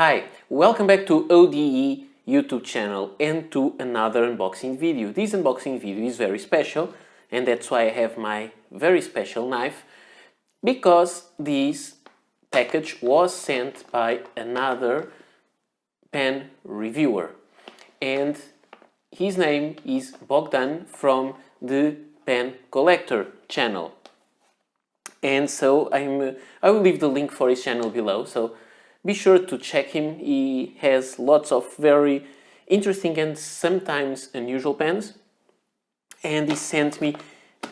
Hi, welcome back to ODE YouTube channel and to another unboxing video. This unboxing video is very special and that's why I have my very special knife, because this package was sent by another pen reviewer and his name is Bogdan from the Pen Collector channel. And so I will leave the link for his channel below, so be sure to check him. He has lots of very interesting and sometimes unusual pens, and he sent me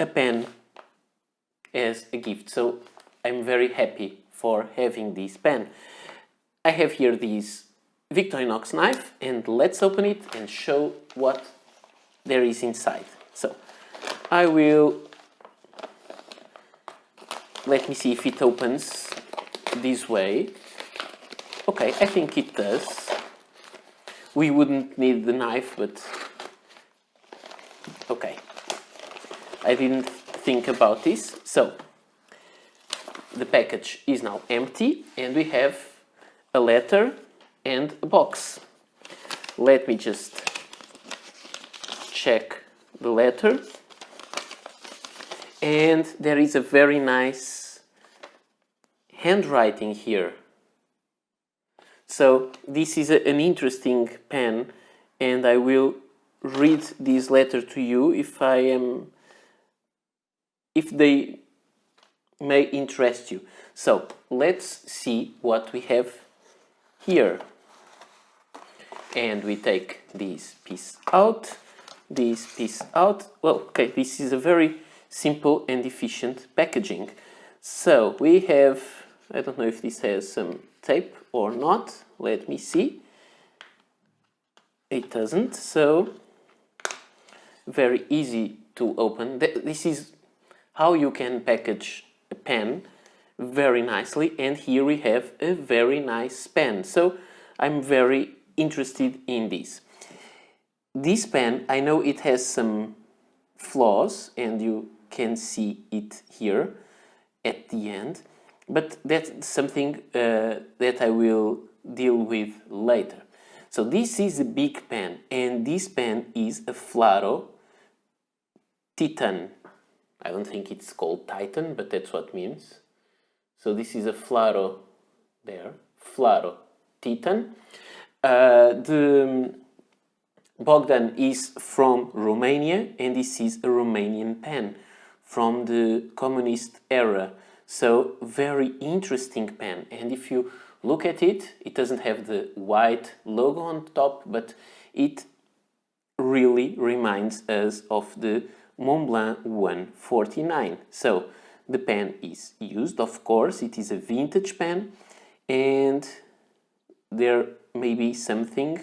a pen as a gift, so I'm very happy for having this pen. I have here this Victorinox knife, and let's open it and show what there is inside. So I will, let me see if it opens this way. Okay, I think it does. We wouldn't need the knife, but okay. I didn't think about this. So the package is now empty and we have a letter and a box. Let me just check the letter. And there is a very nice handwriting here. So this is an interesting pen, and I will read this letter to you if they may interest you. So let's see what we have here. And we take this piece out, this piece out. Well, okay, this is a very simple and efficient packaging. So we have, I don't know if this has some tape or not. Let me see. It doesn't, so very easy to open. This is how you can package a pen very nicely, and here we have a very nice pen. So I'm very interested in this. This pen, I know it has some flaws, and you can see it here at the end. But that's something that I will deal with later. So this is a big pen, and this pen is a Flaro Titan. I don't think it's called Titan, but that's what it means. So this is a Flaro there, Flaro Titan. The Bogdan is from Romania, and this is a Romanian pen from the communist era. So very interesting pen, and if you look at it, it doesn't have the white logo on top, but it really reminds us of the Montblanc 149. So the pen is used, of course, it is a vintage pen, and there may be something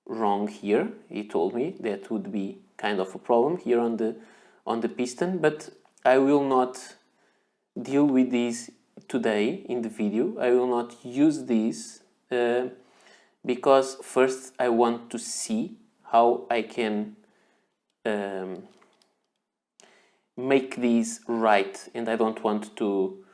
wrong here. He told me that would be kind of a problem here on the piston, but I will not deal with this today in the video. I will not use this because first I want to see how I can make this right, and I don't want to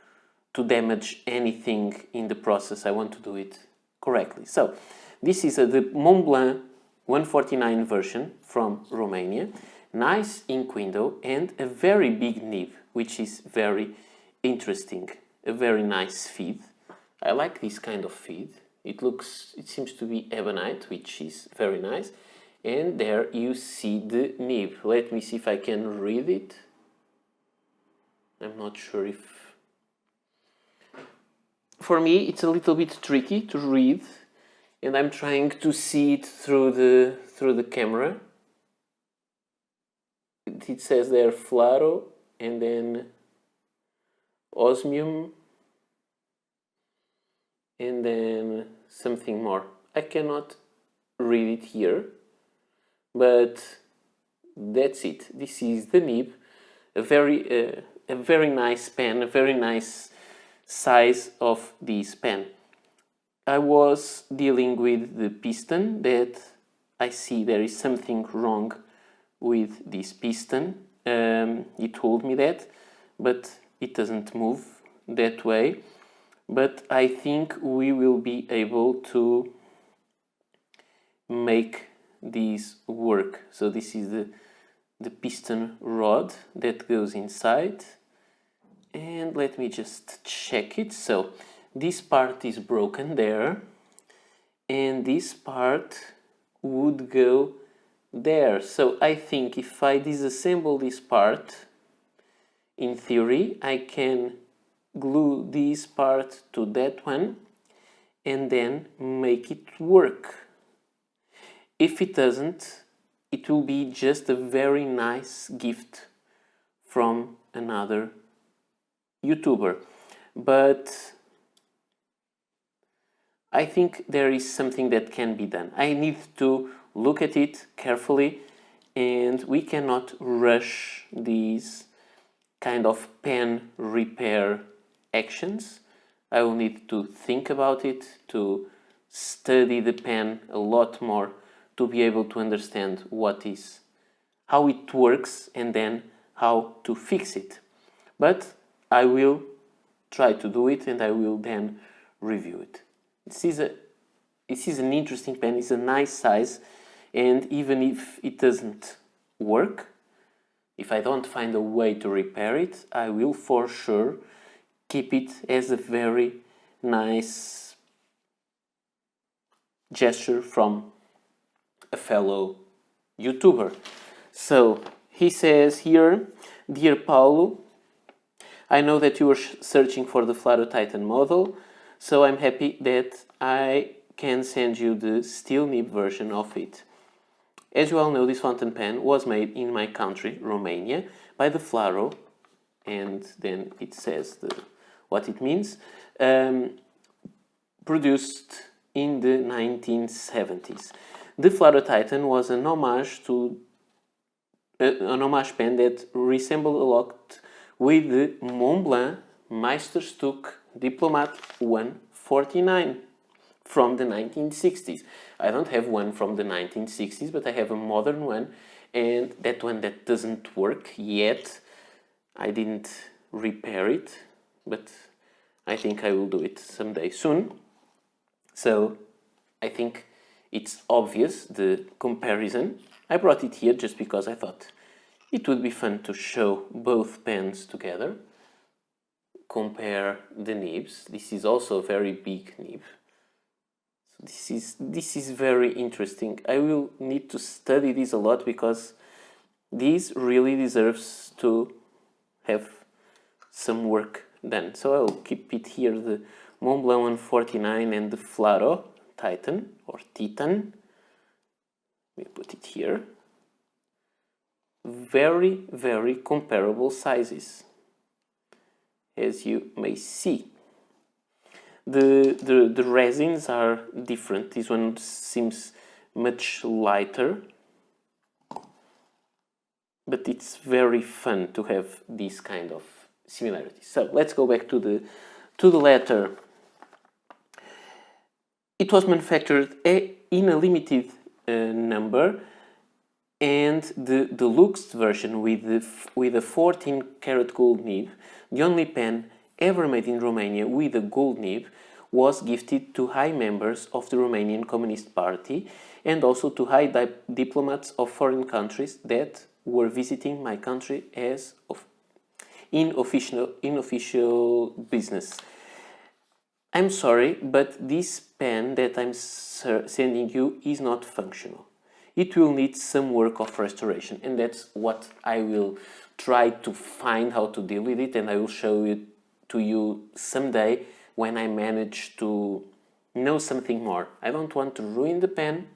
damage anything in the process. I want to do it correctly. So this is the Montblanc 149 version from Romania. Nice ink window and a very big nib, which is very interesting. A very nice feed. I like this kind of feed. It seems to be ebonite, which is very nice. And there you see the nib. Let me see if I can read it. I'm not sure if... For me, it's a little bit tricky to read, and I'm trying to see it through the camera. It says there Flaro, and then osmium, and then something more. I cannot read it here, but that's it. This is the nib, a very nice pen, a very nice size of this pen. I was dealing with the piston, that I see there is something wrong with this piston. He told me that, but it doesn't move that way. but I think we will be able to make these work. So this is the piston rod that goes inside, and let me just check it. So this part is broken there, and this part would go there. So I think if I disassemble this part, in theory I can glue this part to that one and then make it work. If it doesn't, it will be just a very nice gift from another YouTuber. But I think there is something that can be done. I need to look at it carefully, and we cannot rush these kind of pen repair actions. I will need to think about it, to study the pen a lot more, to be able to understand how it works, and then how to fix it. But I will try to do it, and I will then review it. This is an interesting pen. It's a nice size, and even if it doesn't work, if I don't find a way to repair it, I will for sure keep it as a very nice gesture from a fellow YouTuber. So he says here, "Dear Paulo, I know that you were searching for the Flaro Titan model, so I'm happy that I can send you the steel nib version of it. As you all know, this fountain pen was made in my country, Romania, by the Flaro," and then it says what it means, "produced in the 1970s. The Flaro Titan was an homage pen that resembled a lot with the Montblanc Meisterstück Diplomat 149 from the 1960s. I don't have one from the 1960s, but I have a modern one, and that one that doesn't work yet. I didn't repair it, but I think I will do it someday soon. So I think it's obvious, the comparison. I brought it here just because I thought it would be fun to show both pens together, compare the nibs. This is also a very big nib. This is very interesting. I will need to study this a lot, because this really deserves to have some work done. So I'll keep it here, the Montblanc 149 and the Flaro Titan or Titan. We put it here. Very, very comparable sizes, as you may see. The resins are different. This one seems much lighter, but it's very fun to have this kind of similarity. So let's go back to the letter. It was manufactured in a limited number, and the deluxe version with a 14 karat gold nib, the only pen ever made in Romania with a gold nib, was gifted to high members of the Romanian Communist Party and also to high diplomats of foreign countries that were visiting my country in official business. I'm sorry, but this pen that I'm sending you is not functional. It will need some work of restoration, and that's what I will try to find how to deal with it, and I will show it to you someday when I manage to know something more. I don't want to ruin the pen,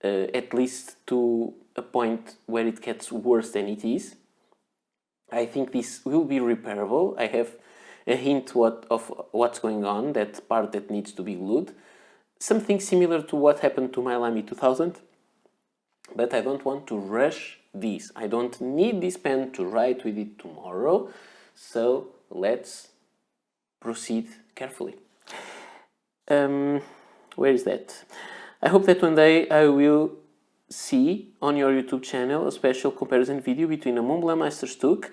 at least to a point where it gets worse than it is. I think this will be repairable. I have a hint of what's going on, that part that needs to be glued. Something similar to what happened to my Lamy 2000, but I don't want to rush this. I don't need this pen to write with it tomorrow, so let's proceed carefully. Where is that? I hope that one day I will see on your YouTube channel a special comparison video between a Montblanc Meisterstück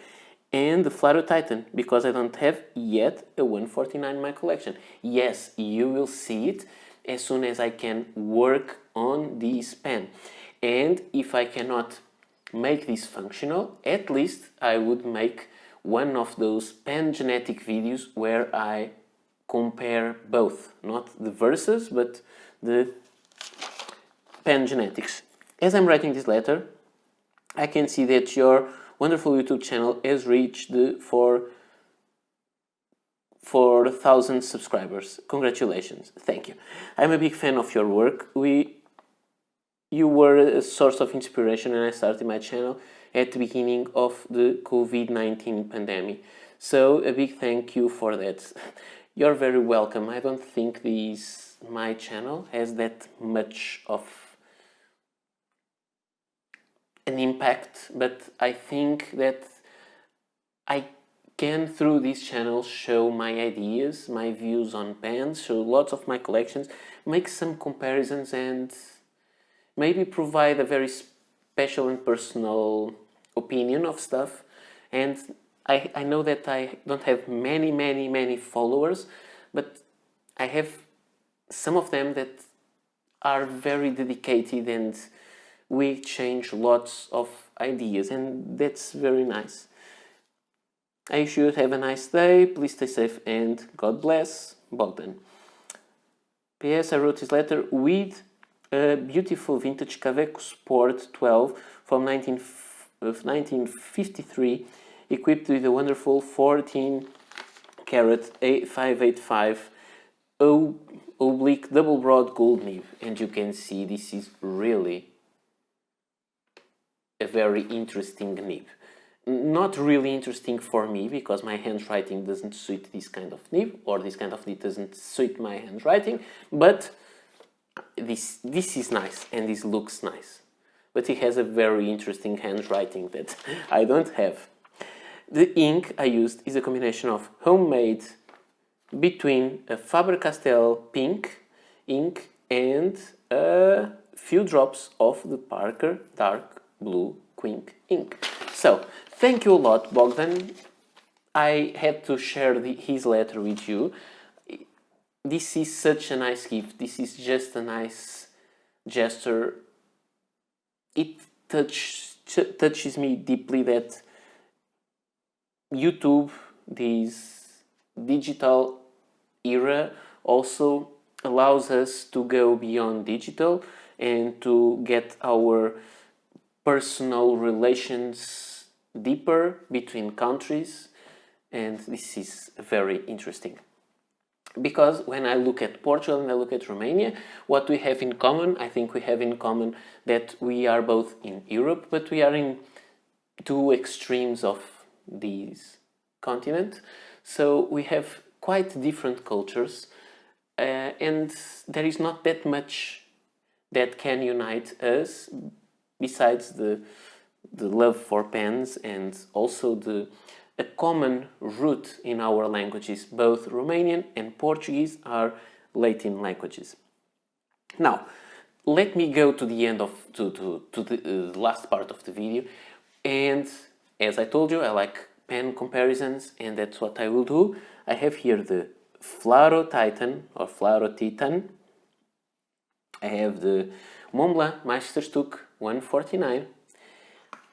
and the Flaro Titan, because I don't have yet a 149 in my collection. Yes, you will see it as soon as I can work on this pen. And if I cannot make this functional, at least I would make one of those pen genetic videos where I compare both, not the verses, but the pen genetics. As I'm writing this letter, I can see that your wonderful YouTube channel has reached the 4,000 subscribers. Congratulations. Thank you. I'm a big fan of your work. You were a source of inspiration when I started my channel at the beginning of the COVID-19 pandemic. So a big thank you for that. You're very welcome. I don't think my channel has that much of an impact, but I think that I can, through this channel, show my ideas, my views on pens, show lots of my collections, make some comparisons, and maybe provide a very special and personal opinion of stuff. And I know that I don't have many followers, but I have some of them that are very dedicated, and we exchange lots of ideas, and that's very nice. I should have a nice day, please stay safe, and God bless, Bogdan. P.S. I wrote this letter with a beautiful vintage Kaweco Sport 12 from 1953, equipped with a wonderful 14 karat 585 oblique double broad gold nib. And you can see this is really a very interesting nib. Not really interesting for me, because my handwriting doesn't suit this kind of nib, or this kind of nib doesn't suit my handwriting, but this is nice, and this looks nice. But he has a very interesting handwriting that I don't have. The ink I used is a combination of homemade between a Faber-Castell pink ink and a few drops of the Parker Dark Blue Quink ink. So, thank you a lot, Bogdan. I had to share his letter with you. This is such a nice gift. This is just a nice gesture. It touches me deeply that YouTube, this digital era, also allows us to go beyond digital and to get our personal relations deeper between countries, and this is very interesting. Because when I look at Portugal and I look at Romania, what we have in common, I think we have in common that we are both in Europe, but we are in two extremes of this continent. So we have quite different cultures, and there is not that much that can unite us besides the love for pens, and also a common root in our languages. Both Romanian and Portuguese are Latin languages. Now, let me go to the end of the last part of the video, and as I told you, I like pen comparisons, and that's what I will do. I have here the Flaro Titan or Flaro Titan. I have the Montblanc Meisterstück 149.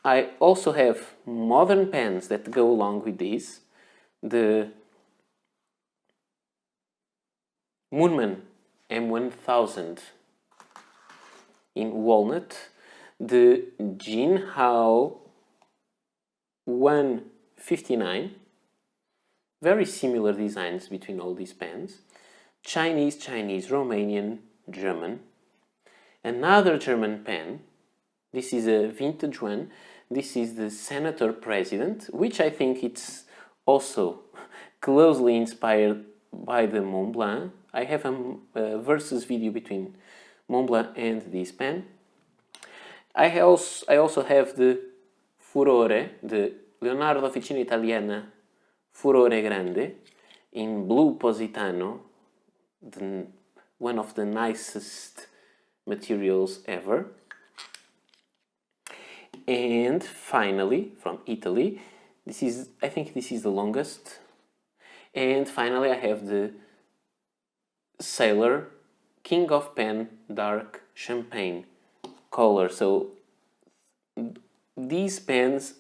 I also have modern pens that go along with these. The Moonman M1000 in walnut. The Jinhao 159. Very similar designs between all these pens. Chinese, Romanian, German. Another German pen. This is a vintage one. This is the Senator President, which I think it's also closely inspired by the Montblanc. I have a versus video between Montblanc and this pen. I also have the Furore, the Leonardo Officina Italiana Furore Grande in blue Positano, one of the nicest materials ever. And finally, from Italy, I think this is the longest. And finally I have the Sailor King of Pen Dark Champagne color. So these pens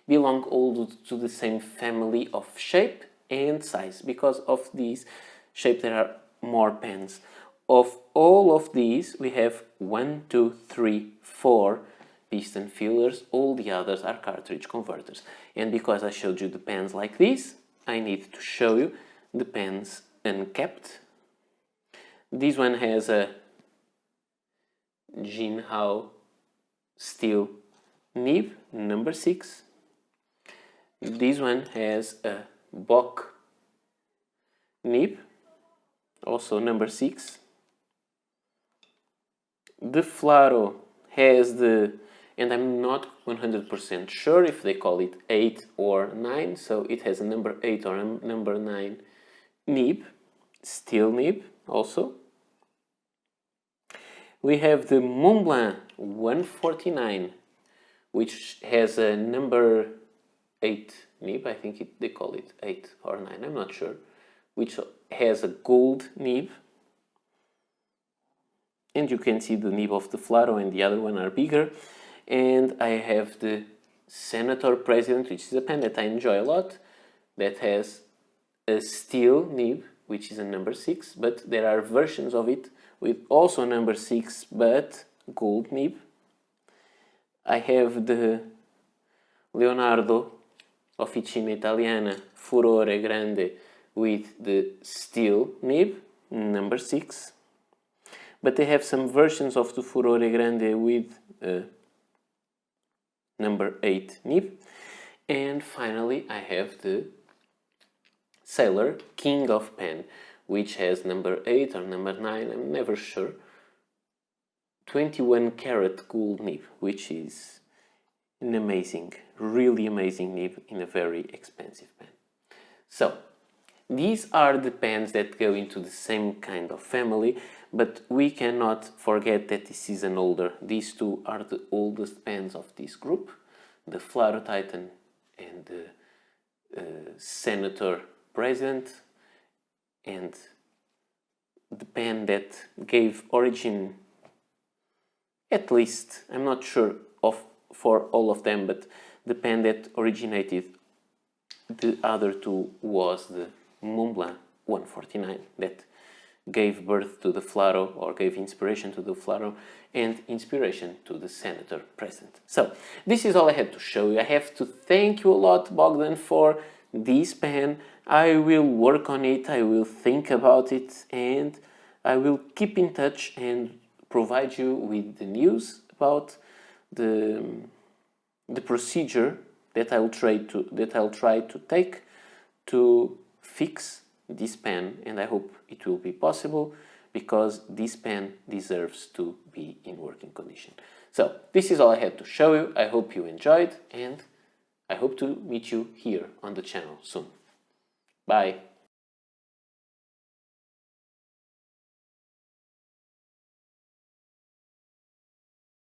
belong all to the same family of shape and size. Because of this shape there are more pens. Of all of these we have 1, 2, 3, 4 piston fillers. All the others are cartridge converters. And because I showed you the pens like this, I need to show you the pens uncapped. This one has a Jinhao steel nib, number 6. This one has a Bock nib, also number 6. The Flaro has the, and I'm not 100% sure if they call it 8 or 9, so it has a number 8 or a number 9 nib, steel nib also. We have the Montblanc 149, which has a number 8 nib, I think they call it 8 or 9, I'm not sure, which has a gold nib. And you can see the nib of the Flaro and the other one are bigger. And I have the Senator President, which is a pen that I enjoy a lot, that has a steel nib, which is a number 6, but there are versions of it with also number 6 but gold nib. I have the Leonardo Officina Italiana Furore Grande with the steel nib, number 6. But they have some versions of the Furore Grande with number 8 nib. And finally I have the Sailor King of Pen, which has number 8 or number 9, I'm never sure, 21 karat gold nib, which is an amazing, really amazing nib in a very expensive pen. So these are the pens that go into the same kind of family, but we cannot forget that this is an older. These two are the oldest pens of this group, the Flaro Titan and the Senator President, and the pen that gave origin, at least, I'm not sure for all of them, but the pen that originated the other two was the Montblanc 149 that gave birth to the Flaro, or gave inspiration to the Flaro and inspiration to the Senator President. So this is all I had to show you. I have to thank you a lot, Bogdan, for this pen. I will work on it, I will think about it, and I will keep in touch and provide you with the news about the procedure that I'll try to take to fix this pen, and I hope it will be possible because this pen deserves to be in working condition. So this is all I had to show you. I hope you enjoyed, and I hope to meet you here on the channel soon. Bye.